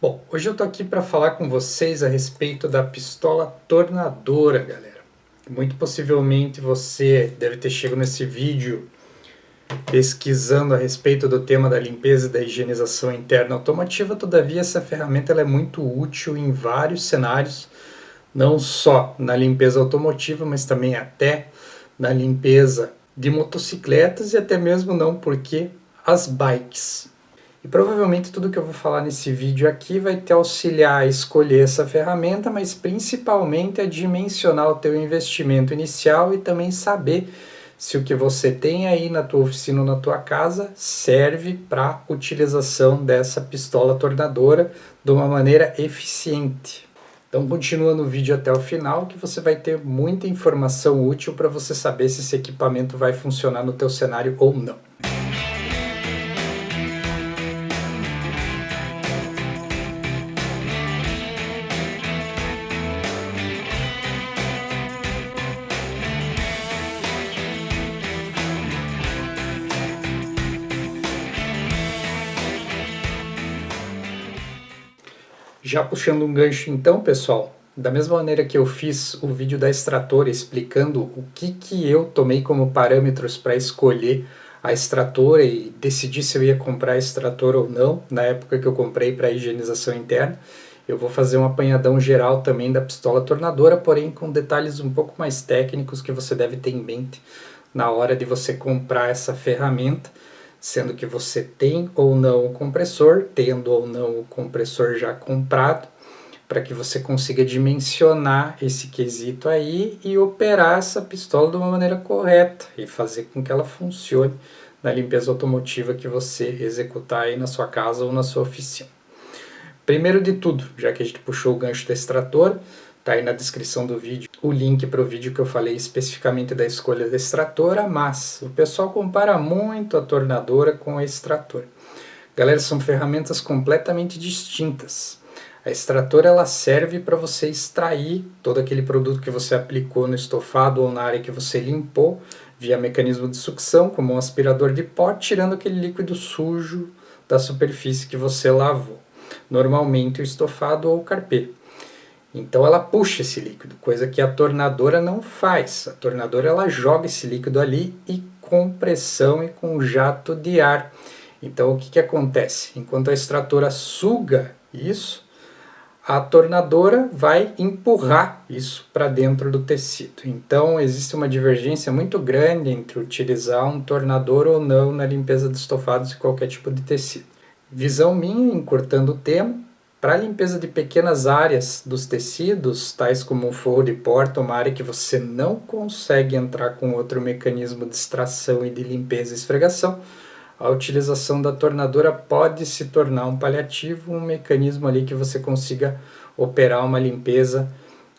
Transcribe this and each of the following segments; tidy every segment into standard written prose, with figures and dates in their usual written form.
Bom, hoje eu tô aqui para falar com vocês a respeito da pistola tornadora, galera. Muito possivelmente você deve ter chegado nesse vídeo pesquisando a respeito do tema da limpeza e da higienização interna automotiva. Todavia, essa ferramenta ela é muito útil em vários cenários, não só na limpeza automotiva, mas também até na limpeza de motocicletas e até mesmo não porque as bikes. E provavelmente tudo que eu vou falar nesse vídeo aqui vai te auxiliar a escolher essa ferramenta, mas principalmente a dimensionar o teu investimento inicial e também saber se o que você tem aí na tua oficina ou na tua casa serve para utilização dessa pistola tornadora de uma maneira eficiente. Então continua no vídeo até o final que você vai ter muita informação útil para você saber se esse equipamento vai funcionar no teu cenário ou não. Já puxando um gancho então, pessoal, da mesma maneira que eu fiz o vídeo da extratora explicando o que eu tomei como parâmetros para escolher a extratora e decidir se eu ia comprar a extratora ou não, na época que eu comprei para higienização interna, eu vou fazer um apanhadão geral também da pistola tornadora, porém com detalhes um pouco mais técnicos que você deve ter em mente na hora de você comprar essa ferramenta, sendo que você tem ou não o compressor, tendo ou não o compressor já comprado, para que você consiga dimensionar esse quesito aí e operar essa pistola de uma maneira correta e fazer com que ela funcione na limpeza automotiva que você executar aí na sua casa ou na sua oficina. Primeiro de tudo, já que a gente puxou o gancho da extratora, tá aí na descrição do vídeo o link para o vídeo que eu falei especificamente da escolha da extratora, mas o pessoal compara muito a tornadora com a extratora. Galera, são ferramentas completamente distintas. A extratora ela serve para você extrair todo aquele produto que você aplicou no estofado ou na área que você limpou via mecanismo de sucção, como um aspirador de pó, tirando aquele líquido sujo da superfície que você lavou. Normalmente o estofado ou o carpê. Então ela puxa esse líquido, coisa que a tornadora não faz. A tornadora ela joga esse líquido ali e com pressão e com jato de ar. Então o que acontece? Enquanto a extratora suga isso, a tornadora vai empurrar isso para dentro do tecido. Então existe uma divergência muito grande entre utilizar um tornador ou não na limpeza de estofados e qualquer tipo de tecido. Visão minha, encurtando o tema, para a limpeza de pequenas áreas dos tecidos, tais como um forro de porta, uma área que você não consegue entrar com outro mecanismo de extração e de limpeza e esfregação, a utilização da tornadora pode se tornar um paliativo, um mecanismo ali que você consiga operar uma limpeza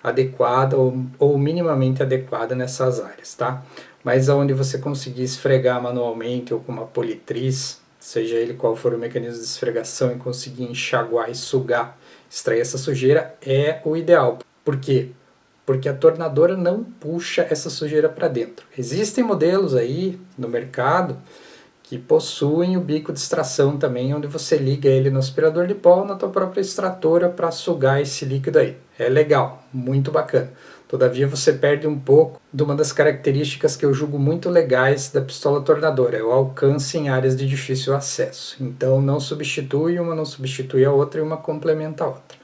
adequada ou minimamente adequada nessas áreas, tá? Mas aonde você conseguir esfregar manualmente ou com uma politriz, seja ele qual for o mecanismo de esfregação e conseguir enxaguar e sugar, extrair essa sujeira, é o ideal. Por quê? Porque a tornadora não puxa essa sujeira para dentro. Existem modelos aí no mercado que possuem o bico de extração também, onde você liga ele no aspirador de pó ou na tua própria extratora para sugar esse líquido aí. É legal, muito bacana. Todavia você perde um pouco de uma das características que eu julgo muito legais da pistola tornadora, é o alcance em áreas de difícil acesso. Então não substitui uma, não substitui a outra e uma complementa a outra.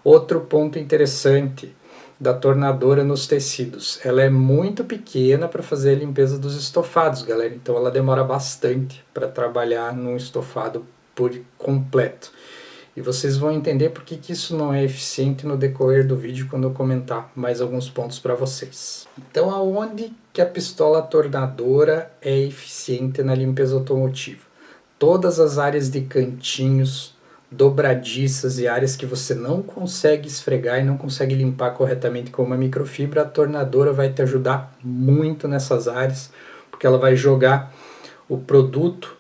Outro ponto interessante da tornadora nos tecidos, ela é muito pequena para fazer a limpeza dos estofados, galera, então ela demora bastante para trabalhar num estofado por completo. E vocês vão entender por que isso não é eficiente no decorrer do vídeo quando eu comentar mais alguns pontos para vocês. Então aonde que a pistola tornadora é eficiente na limpeza automotiva? Todas as áreas de cantinhos, dobradiças e áreas que você não consegue esfregar e não consegue limpar corretamente com uma microfibra, a tornadora vai te ajudar muito nessas áreas, porque ela vai jogar o produto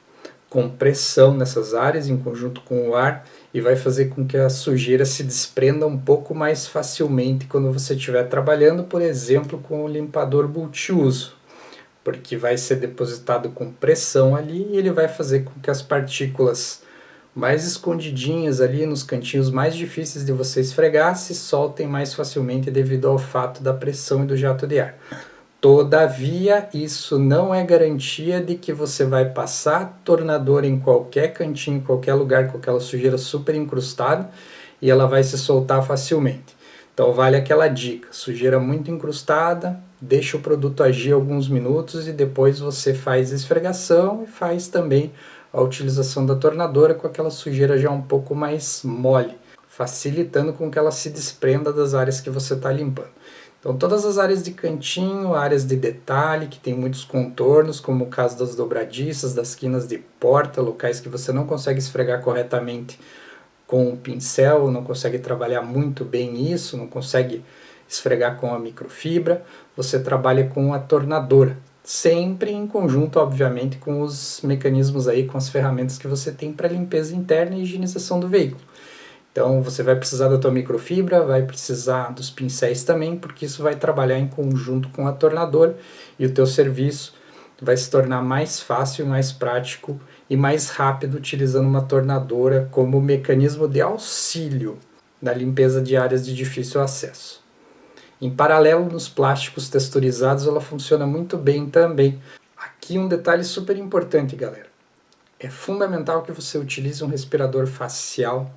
com pressão nessas áreas em conjunto com o ar e vai fazer com que a sujeira se desprenda um pouco mais facilmente quando você estiver trabalhando, por exemplo, com o limpador multiuso, porque vai ser depositado com pressão ali e ele vai fazer com que as partículas mais escondidinhas ali nos cantinhos mais difíceis de você esfregar, se soltem mais facilmente devido ao fato da pressão e do jato de ar. Todavia, isso não é garantia de que você vai passar tornador em qualquer cantinho, em qualquer lugar com aquela sujeira super incrustada e ela vai se soltar facilmente. Então vale aquela dica, sujeira muito incrustada, deixa o produto agir alguns minutos e depois você faz esfregação e faz também a utilização da tornadora com aquela sujeira já um pouco mais mole, facilitando com que ela se desprenda das áreas que você está limpando. Então todas as áreas de cantinho, áreas de detalhe, que tem muitos contornos, como o caso das dobradiças, das quinas de porta, locais que você não consegue esfregar corretamente com o pincel, não consegue trabalhar muito bem isso, não consegue esfregar com a microfibra, você trabalha com a tornadora, sempre em conjunto, obviamente, com os mecanismos aí, com as ferramentas que você tem para limpeza interna e higienização do veículo. Então você vai precisar da tua microfibra, vai precisar dos pincéis também, porque isso vai trabalhar em conjunto com a tornadora e o teu serviço vai se tornar mais fácil, mais prático e mais rápido utilizando uma tornadora como mecanismo de auxílio na limpeza de áreas de difícil acesso. Em paralelo, nos plásticos texturizados ela funciona muito bem também. Aqui um detalhe super importante, galera. É fundamental que você utilize um respirador facial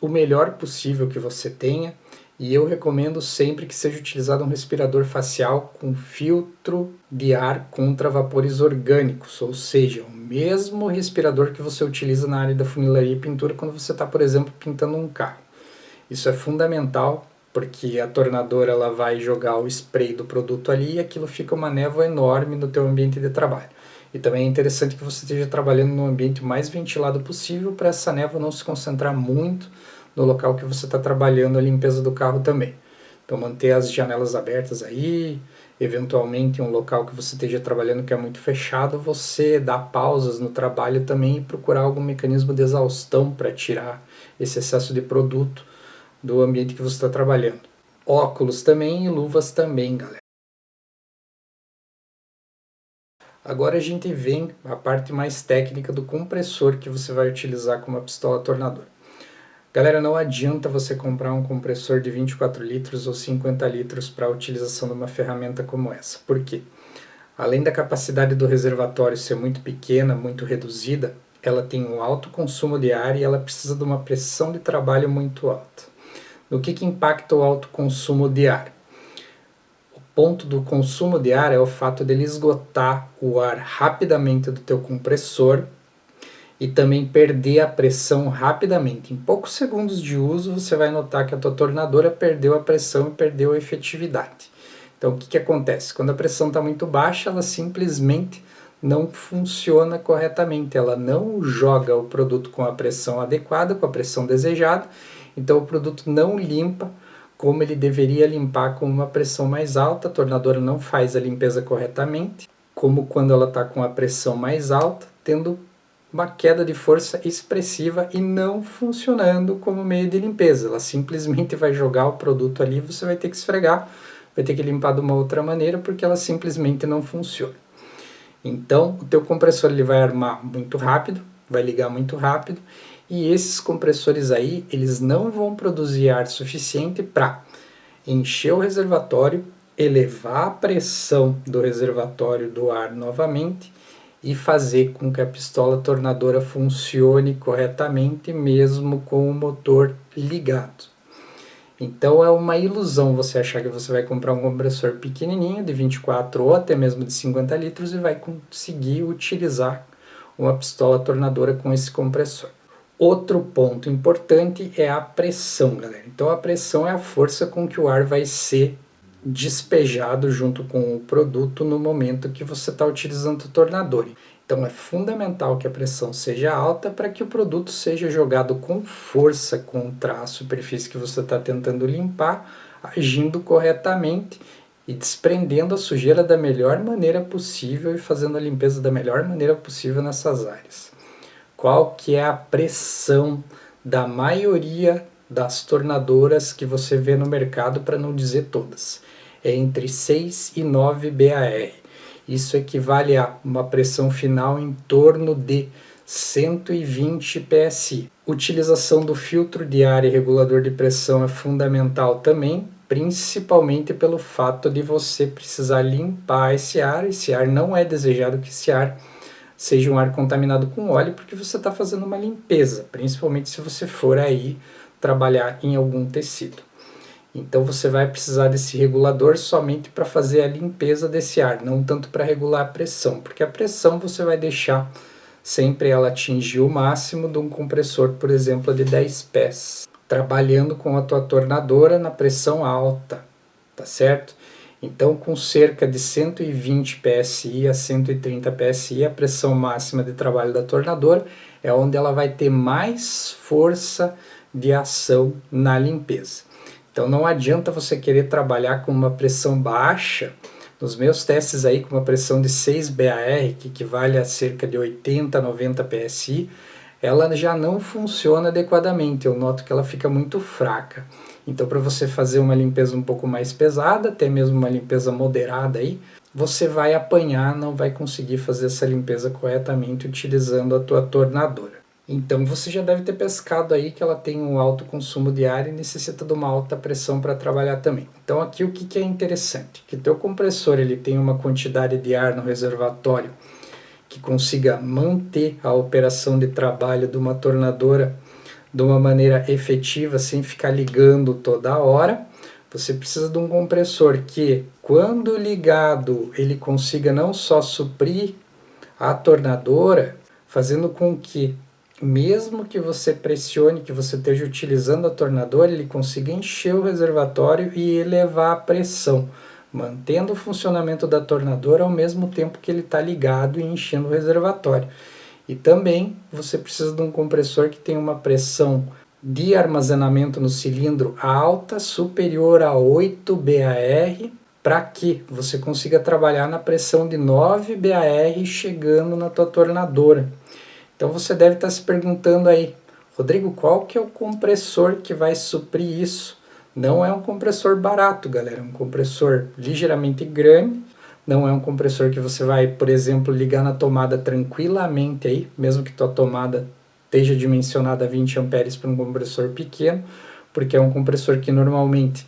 o melhor possível que você tenha, e eu recomendo sempre que seja utilizado um respirador facial com filtro de ar contra vapores orgânicos, ou seja, o mesmo respirador que você utiliza na área da funilaria e pintura quando você está, por exemplo, pintando um carro. Isso é fundamental, porque a tornadora ela vai jogar o spray do produto ali e aquilo fica uma névoa enorme no teu ambiente de trabalho. E também é interessante que você esteja trabalhando no ambiente mais ventilado possível para essa névoa não se concentrar muito no local que você está trabalhando a limpeza do carro também. Então manter as janelas abertas aí, eventualmente em um local que você esteja trabalhando que é muito fechado, você dá pausas no trabalho também e procurar algum mecanismo de exaustão para tirar esse excesso de produto do ambiente que você está trabalhando. Óculos também e luvas também, galera. Agora a gente vem à parte mais técnica do compressor que você vai utilizar como a pistola tornadora. Galera, não adianta você comprar um compressor de 24 litros ou 50 litros para a utilização de uma ferramenta como essa. Por quê? Além da capacidade do reservatório ser muito pequena, muito reduzida, ela tem um alto consumo de ar e ela precisa de uma pressão de trabalho muito alta. No que impacta o alto consumo de ar? Ponto do consumo de ar é o fato dele esgotar o ar rapidamente do teu compressor e também perder a pressão rapidamente. Em poucos segundos de uso você vai notar que a tua tornadora perdeu a pressão e perdeu a efetividade. Então o que acontece? Quando a pressão está muito baixa, ela simplesmente não funciona corretamente, ela não joga o produto com a pressão adequada, com a pressão desejada, então o produto não limpa como ele deveria limpar com uma pressão mais alta, a tornadora não faz a limpeza corretamente, como quando ela está com a pressão mais alta, tendo uma queda de força expressiva e não funcionando como meio de limpeza. Ela simplesmente vai jogar o produto ali, você vai ter que esfregar, vai ter que limpar de uma outra maneira, porque ela simplesmente não funciona. Então, o teu compressor ele vai armar muito rápido, vai ligar muito rápido, e esses compressores aí, eles não vão produzir ar suficiente para encher o reservatório, elevar a pressão do reservatório do ar novamente e fazer com que a pistola tornadora funcione corretamente mesmo com o motor ligado. Então é uma ilusão você achar que você vai comprar um compressor pequenininho de 24 ou até mesmo de 50 litros e vai conseguir utilizar uma pistola tornadora com esse compressor. Outro ponto importante é a pressão, galera. Então a pressão é a força com que o ar vai ser despejado junto com o produto no momento que você está utilizando o tornador. Então é fundamental que a pressão seja alta para que o produto seja jogado com força contra a superfície que você está tentando limpar, agindo corretamente e desprendendo a sujeira da melhor maneira possível e fazendo a limpeza da melhor maneira possível nessas áreas. Qual que é a pressão da maioria das tornadoras que você vê no mercado, para não dizer todas? É entre 6 e 9 bar. Isso equivale a uma pressão final em torno de 120 PSI. Utilização do filtro de ar e regulador de pressão é fundamental também, principalmente pelo fato de você precisar limpar esse ar. Esse ar não é desejado que esse ar seja um ar contaminado com óleo, porque você está fazendo uma limpeza, principalmente se você for aí trabalhar em algum tecido. Então você vai precisar desse regulador somente para fazer a limpeza desse ar, não tanto para regular a pressão, porque a pressão você vai deixar sempre ela atingir o máximo de um compressor, por exemplo, de 10 pés, trabalhando com a tua tornadora na pressão alta, tá certo? Então, com cerca de 120 PSI a 130 PSI, a pressão máxima de trabalho da tornadora é onde ela vai ter mais força de ação na limpeza. Então, não adianta você querer trabalhar com uma pressão baixa. Nos meus testes aí, com uma pressão de 6 bar, que equivale a cerca de 80, 90 PSI, ela já não funciona adequadamente. Eu noto que ela fica muito fraca. Então, para você fazer uma limpeza um pouco mais pesada, até mesmo uma limpeza moderada aí, você vai apanhar, não vai conseguir fazer essa limpeza corretamente utilizando a tua tornadora. Então, você já deve ter pescado aí que ela tem um alto consumo de ar e necessita de uma alta pressão para trabalhar também. Então, aqui o que é interessante? Que teu compressor ele tem uma quantidade de ar no reservatório que consiga manter a operação de trabalho de uma tornadora de uma maneira efetiva, sem ficar ligando toda hora. Você precisa de um compressor que, quando ligado, ele consiga não só suprir a tornadora, fazendo com que, mesmo que você pressione, que você esteja utilizando a tornadora, ele consiga encher o reservatório e elevar a pressão, mantendo o funcionamento da tornadora ao mesmo tempo que ele está ligado e enchendo o reservatório. E também você precisa de um compressor que tenha uma pressão de armazenamento no cilindro alta, superior a 8 bar, para que você consiga trabalhar na pressão de 9 bar chegando na tua tornadora. Então você deve estar se perguntando aí, Rodrigo, qual que é o compressor que vai suprir isso? Não é um compressor barato, galera, é um compressor ligeiramente grande. Não é um compressor que você vai, por exemplo, ligar na tomada tranquilamente aí, mesmo que tua tomada esteja dimensionada a 20 amperes para um compressor pequeno, porque é um compressor que normalmente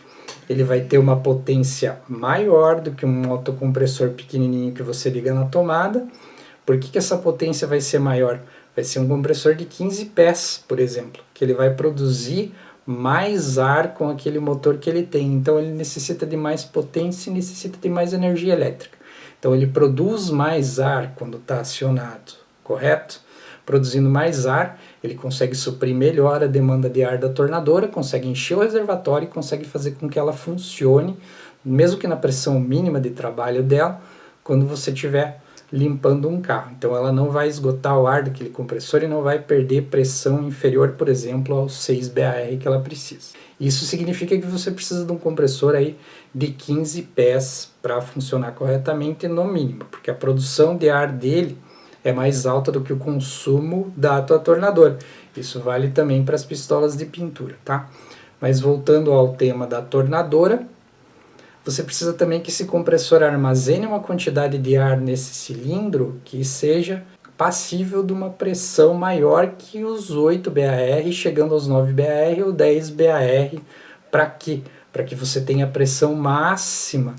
ele vai ter uma potência maior do que um autocompressor pequenininho que você liga na tomada. Por que essa potência vai ser maior? Vai ser um compressor de 15 pés, por exemplo, que ele vai produzir mais ar com aquele motor que ele tem. Então ele necessita de mais potência e necessita de mais energia elétrica. Então ele produz mais ar quando está acionado, correto? Produzindo mais ar, ele consegue suprir melhor a demanda de ar da tornadora, consegue encher o reservatório e consegue fazer com que ela funcione, mesmo que na pressão mínima de trabalho dela, quando você estiver limpando um carro. Então ela não vai esgotar o ar daquele compressor e não vai perder pressão inferior, por exemplo, aos 6 bar que ela precisa. Isso significa que você precisa de um compressor aí de 15 pés para funcionar corretamente no mínimo, porque a produção de ar dele é mais alta do que o consumo da tua tornadora. Isso vale também para as pistolas de pintura, tá? Mas voltando ao tema da tornadora, você precisa também que esse compressor armazene uma quantidade de ar nesse cilindro que seja passível de uma pressão maior que os 8 bar, chegando aos 9 bar ou 10 bar. Para quê? Para que você tenha a pressão máxima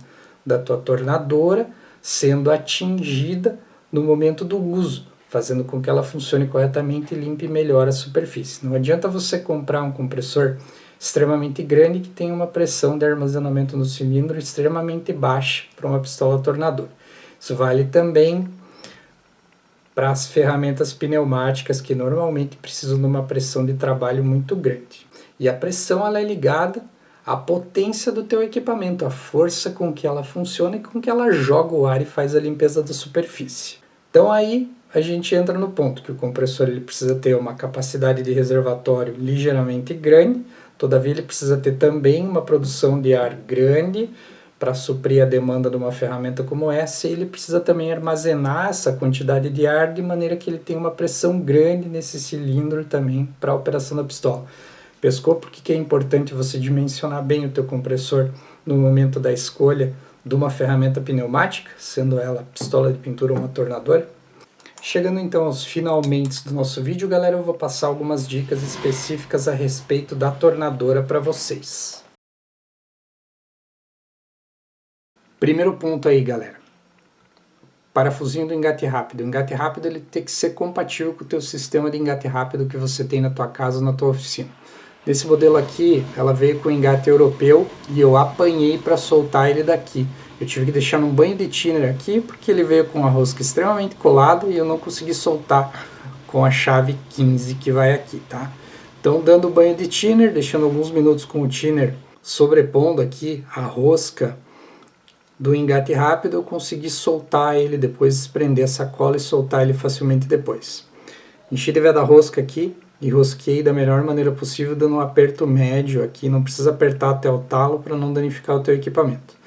da tua tornadora sendo atingida no momento do uso, fazendo com que ela funcione corretamente e limpe melhor a superfície. Não adianta você comprar um compressor extremamente grande que tem uma pressão de armazenamento no cilindro extremamente baixa para uma pistola tornadora. Isso vale também para as ferramentas pneumáticas que normalmente precisam de uma pressão de trabalho muito grande. E a pressão ela é ligada à potência do teu equipamento, a força com que ela funciona e com que ela joga o ar e faz a limpeza da superfície. Então aí a gente entra no ponto que o compressor ele precisa ter uma capacidade de reservatório ligeiramente grande. Todavia, ele precisa ter também uma produção de ar grande para suprir a demanda de uma ferramenta como essa, e ele precisa também armazenar essa quantidade de ar de maneira que ele tenha uma pressão grande nesse cilindro também para a operação da pistola. Pescou? Por que é importante você dimensionar bem o teu compressor no momento da escolha de uma ferramenta pneumática, sendo ela pistola de pintura ou uma tornadora? Chegando então aos finalmente do nosso vídeo, galera, eu vou passar algumas dicas específicas a respeito da tornadora para vocês. Primeiro ponto aí, galera. Parafusinho do engate rápido. O engate rápido ele tem que ser compatível com o teu sistema de engate rápido que você tem na tua casa, na tua oficina. Nesse modelo aqui, ela veio com engate europeu e eu apanhei para soltar ele daqui. Eu tive que deixar num banho de thinner aqui, porque ele veio com a rosca extremamente colada e eu não consegui soltar com a chave 15 que vai aqui, tá? Então, dando banho de thinner, deixando alguns minutos com o thinner sobrepondo aqui a rosca do engate rápido, eu consegui soltar ele depois, desprender a sacola e soltar ele facilmente depois. Enchi de veda rosca aqui e rosquei da melhor maneira possível, dando um aperto médio aqui, não precisa apertar até o talo para não danificar o teu equipamento.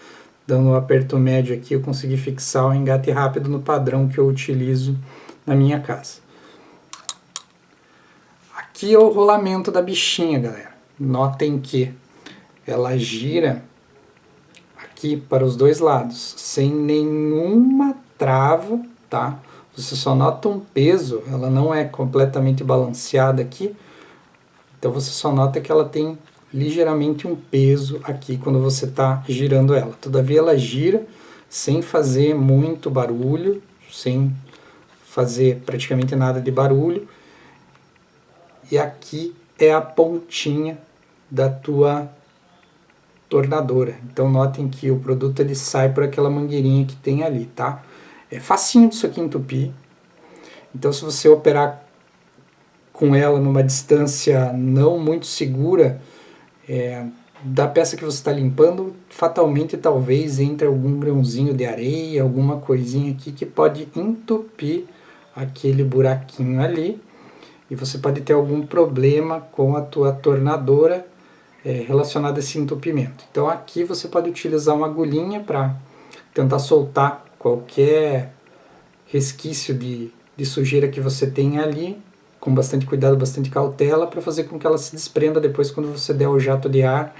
Dando um aperto médio aqui, eu consegui fixar o engate rápido no padrão que eu utilizo na minha casa. Aqui é o rolamento da bichinha, galera. Notem que ela gira aqui para os dois lados, sem nenhuma trava, tá? Você só nota um peso, ela não é completamente balanceada aqui, então você só nota que ela tem ligeiramente um peso aqui quando você está girando ela. Todavia ela gira sem fazer muito barulho, sem fazer praticamente nada de barulho. E aqui é a pontinha da tua tornadora. Então notem que o produto ele sai por aquela mangueirinha que tem ali, tá? É facinho disso aqui entupir. Então se você operar com ela numa distância não muito segura, da peça que você está limpando, fatalmente talvez entre algum grãozinho de areia, alguma coisinha aqui que pode entupir aquele buraquinho ali, e você pode ter algum problema com a tua tornadora relacionado a esse entupimento. Então aqui você pode utilizar uma agulhinha para tentar soltar qualquer resquício de sujeira que você tem ali, com bastante cuidado, bastante cautela, para fazer com que ela se desprenda depois quando você der o jato de ar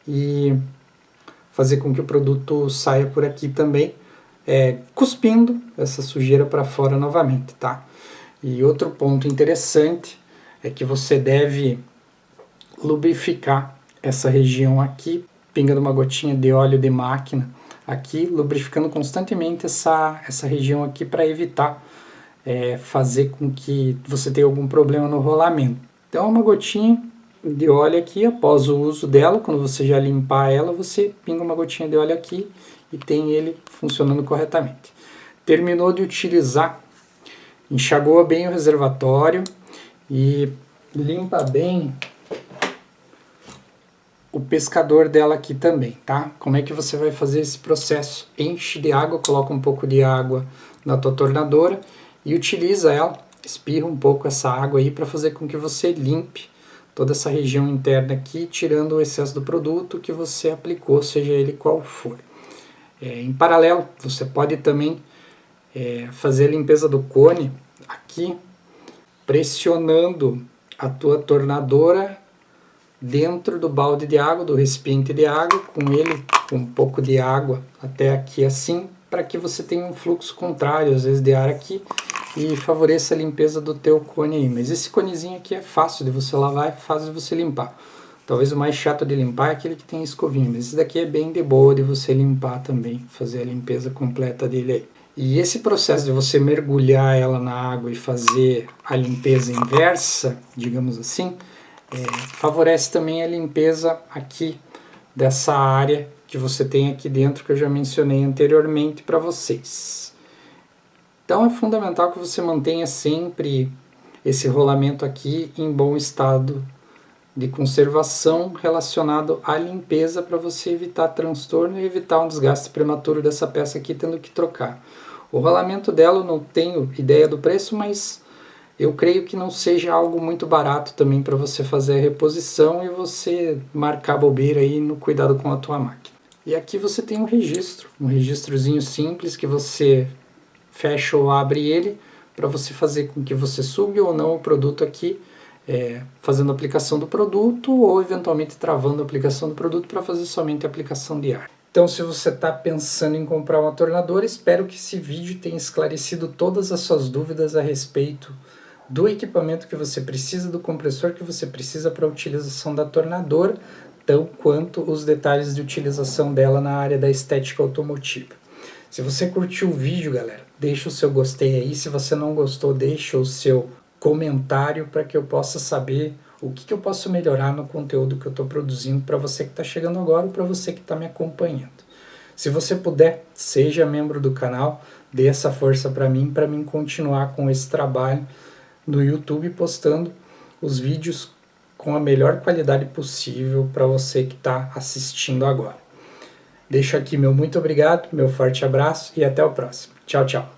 e fazer com que o produto saia por aqui também, cuspindo essa sujeira para fora novamente, tá? E outro ponto interessante é que você deve lubrificar essa região aqui, pingando uma gotinha de óleo de máquina aqui, lubrificando constantemente essa região aqui para evitar fazer com que você tenha algum problema no rolamento. Então uma gotinha de óleo aqui, após o uso dela, quando você já limpar ela, você pinga uma gotinha de óleo aqui e tem ele funcionando corretamente. Terminou de utilizar, enxagou bem o reservatório e limpa bem o pescador dela aqui também, tá? Como é que você vai fazer esse processo? Enche de água, coloca um pouco de água na tua tornadora e utiliza ela, espirra um pouco essa água aí para fazer com que você limpe toda essa região interna aqui, tirando o excesso do produto que você aplicou, seja ele qual for. Em paralelo, você pode também fazer a limpeza do cone aqui, pressionando a tua tornadora dentro do balde de água, do recipiente de água, com ele com um pouco de água até aqui assim, para que você tenha um fluxo contrário, às vezes de ar aqui, e favoreça a limpeza do teu cone aí. Mas esse conezinho aqui é fácil de você lavar, é fácil de você limpar. Talvez o mais chato de limpar é aquele que tem escovinha, mas esse daqui é bem de boa de você limpar também, fazer a limpeza completa dele aí. E esse processo de você mergulhar ela na água e fazer a limpeza inversa, digamos assim, favorece também a limpeza aqui dessa área que você tem aqui dentro, que eu já mencionei anteriormente para vocês. Então é fundamental que você mantenha sempre esse rolamento aqui em bom estado de conservação relacionado à limpeza, para você evitar transtorno e evitar um desgaste prematuro dessa peça aqui tendo que trocar. O rolamento dela eu não tenho ideia do preço, mas eu creio que não seja algo muito barato também para você fazer a reposição e você marcar a bobeira aí no cuidado com a tua máquina. E aqui você tem um registrozinho simples que você fecha ou abre ele para você fazer com que você sugue ou não o produto aqui, fazendo a aplicação do produto ou eventualmente travando a aplicação do produto para fazer somente a aplicação de ar. Então, se você está pensando em comprar uma tornadora, espero que esse vídeo tenha esclarecido todas as suas dúvidas a respeito do equipamento que você precisa, do compressor que você precisa para a utilização da tornadora, tão quanto os detalhes de utilização dela na área da estética automotiva. Se você curtiu o vídeo, galera, deixa o seu gostei aí. Se você não gostou, deixa o seu comentário para que eu possa saber o que eu posso melhorar no conteúdo que eu estou produzindo para você que está chegando agora ou para você que está me acompanhando. Se você puder, seja membro do canal, dê essa força para mim continuar com esse trabalho no YouTube, postando os vídeos com a melhor qualidade possível para você que está assistindo agora. Deixo aqui meu muito obrigado, meu forte abraço e até o próximo. Tchau, tchau.